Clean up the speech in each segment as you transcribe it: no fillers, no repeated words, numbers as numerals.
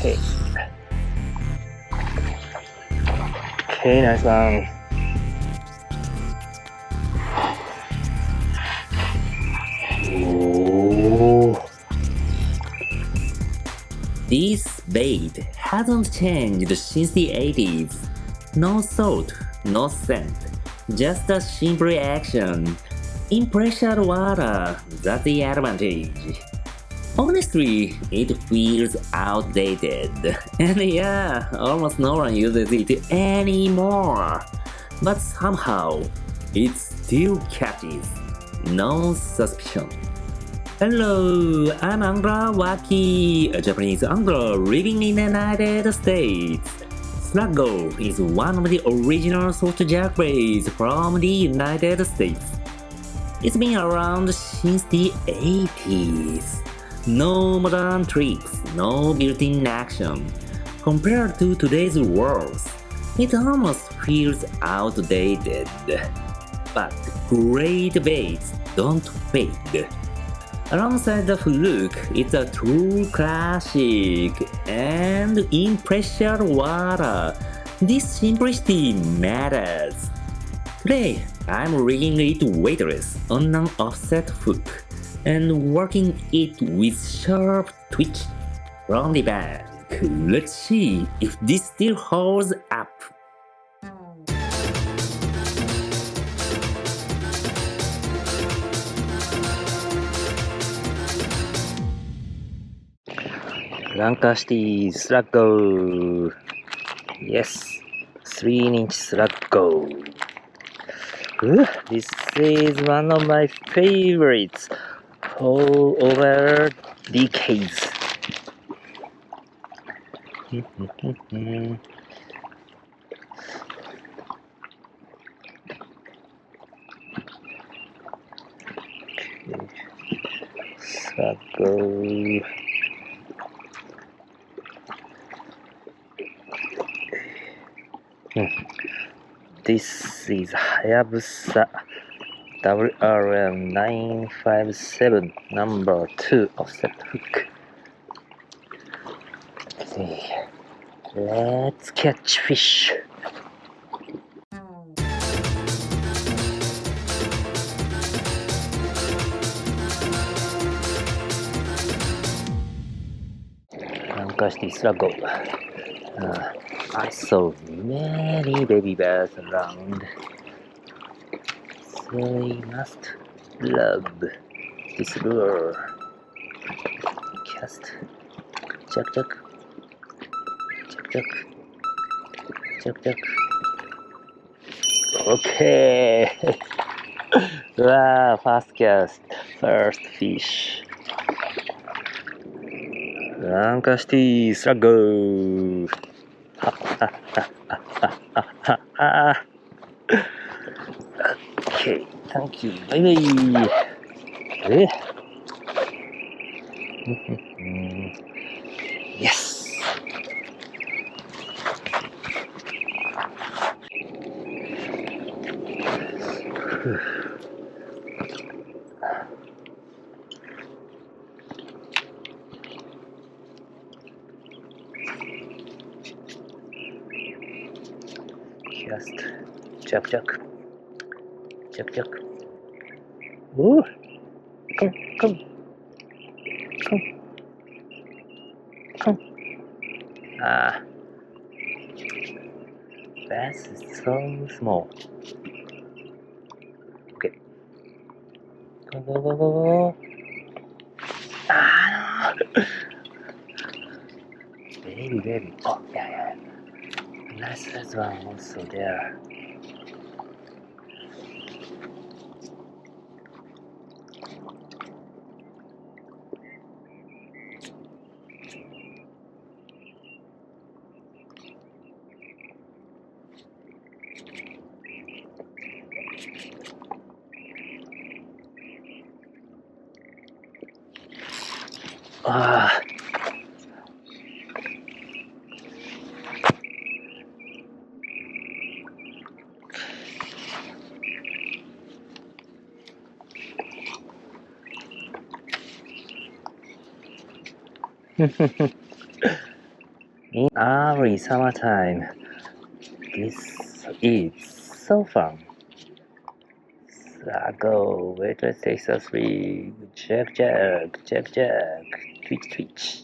Okay. Okay, nice one. Ooh. This bait hasn't changed since the 80s. No salt, no scent, just a simple action. In pressure water, that's the advantage. Honestly, it feels outdated. And yeah, almost no one uses it anymore. But somehow, it still catches. No suspicion. Hello, I'm Andra Waki, a Japanese angler living in the United States. Slug-Go is one of the original soft jerkbaits from the United States. It's been around since the 80s. No modern tricks, no built-in action. Compared to today's world, it almost feels outdated. But great baits don't fade. Alongside the fluke, it's a true classic, and in pressure water, this simplicity matters. Today, I'm rigging it weightless on an offset hook and working it with sharp twitch from the back. Let's see if this still holds up. Lunker Slug-Go. Yes, 3-inch Slug-Go. This is one of my favorites for over decades. Slug-Go. This is Hayabusa WRM957 number 2 offset hook. Okay. Let's catch fish. Lunker Slug-Go. I saw many baby bears around, so they must love this lure. Cast, chuck, chuck, chuck, chuck, chuck, chuck. Okay. Wow, fast cast, first fish. Lunker Slug-Go. Okay, thank you. Bye bye. Yes. Cast, chuck, chuck, chuck, chuck. Ooh, come, come, come, come. Ah, bass is so small. Okay, go, go, go, go, go. Ah, baby, baby. Oh, yeah, yeah. Nice one also there. Ah. in early summertime. This is so fun. Slug-Go, weightless Texas Rig, jerk, twitch, twitch.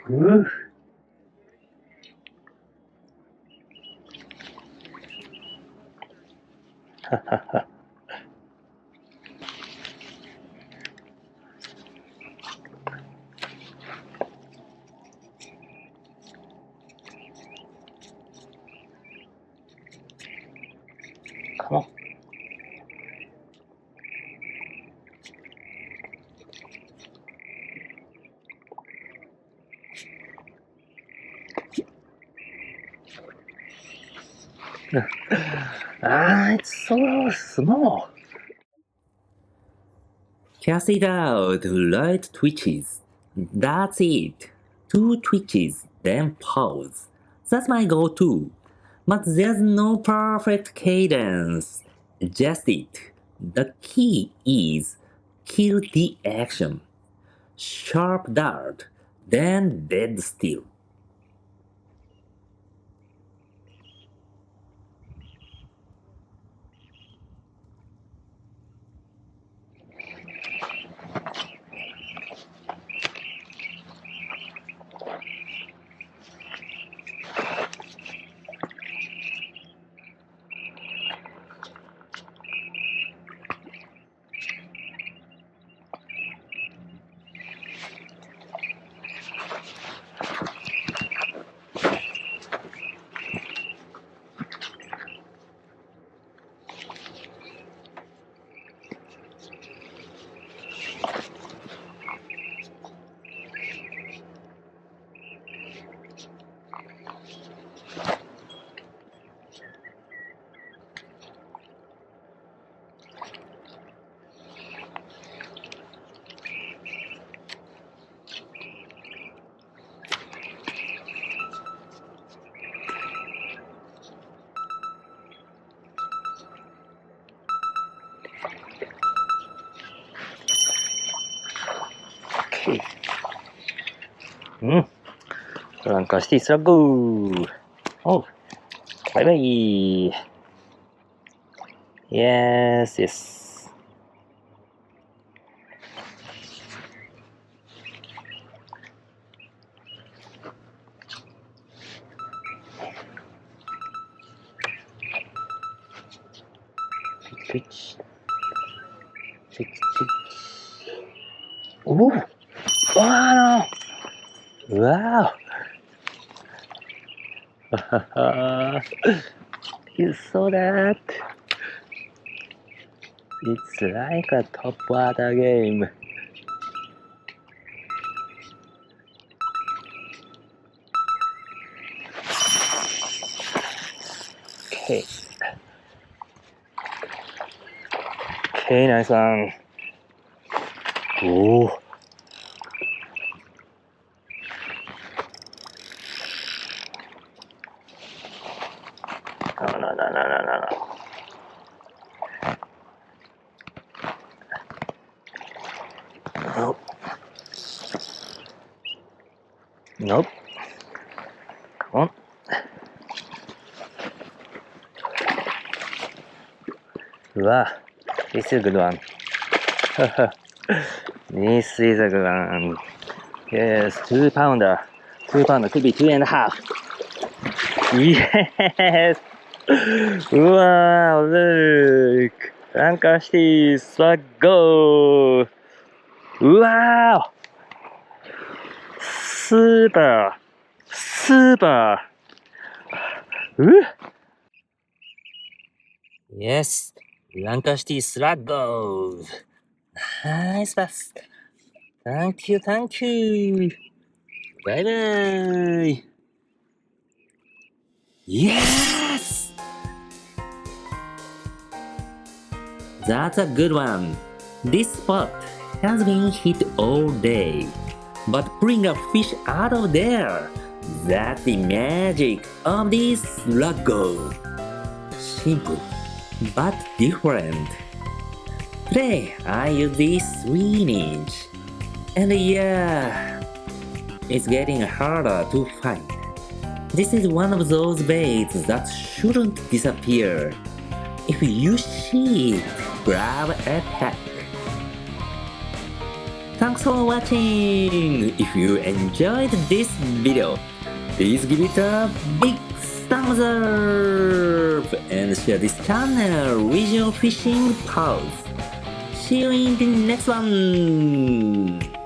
Woo. Come on. It's so small. Cast it out, light twitches. That's it. 2 twitches, then pause. That's my go-to. But there's no perfect cadence. Adjust it. The key is kill the action. Sharp dart, then dead still. Okay. Lunker City Slug-Go. Oh, bye bye. Yes. Twitch. Oh, wow. Wow. You saw that? It's like a top water game. Okay. Okay, nice one. Oh. No. Nope. Come on. Wow, this is a good one. This is a good one. Yes, 2 pounder. 2 pounder could be 2.5. Yes! Wow, look! Lunker City Slug-Go! Wow! Super! Yes, Lunker City Slug-Go! Nice pass! Thank you! Bye bye! Yes! That's a good one. This spot has been hit all day. But pulling a fish out of there, That's the magic of this Slug-Go. Simple, but different. Today I use this 3-inch. And yeah, it's getting harder to find. This is one of those baits that shouldn't disappear. If you see it, grab a pack. Thanks for watching! If you enjoyed this video, please give it a big thumbs up and share this channel with your fishing pals. See you in the next one!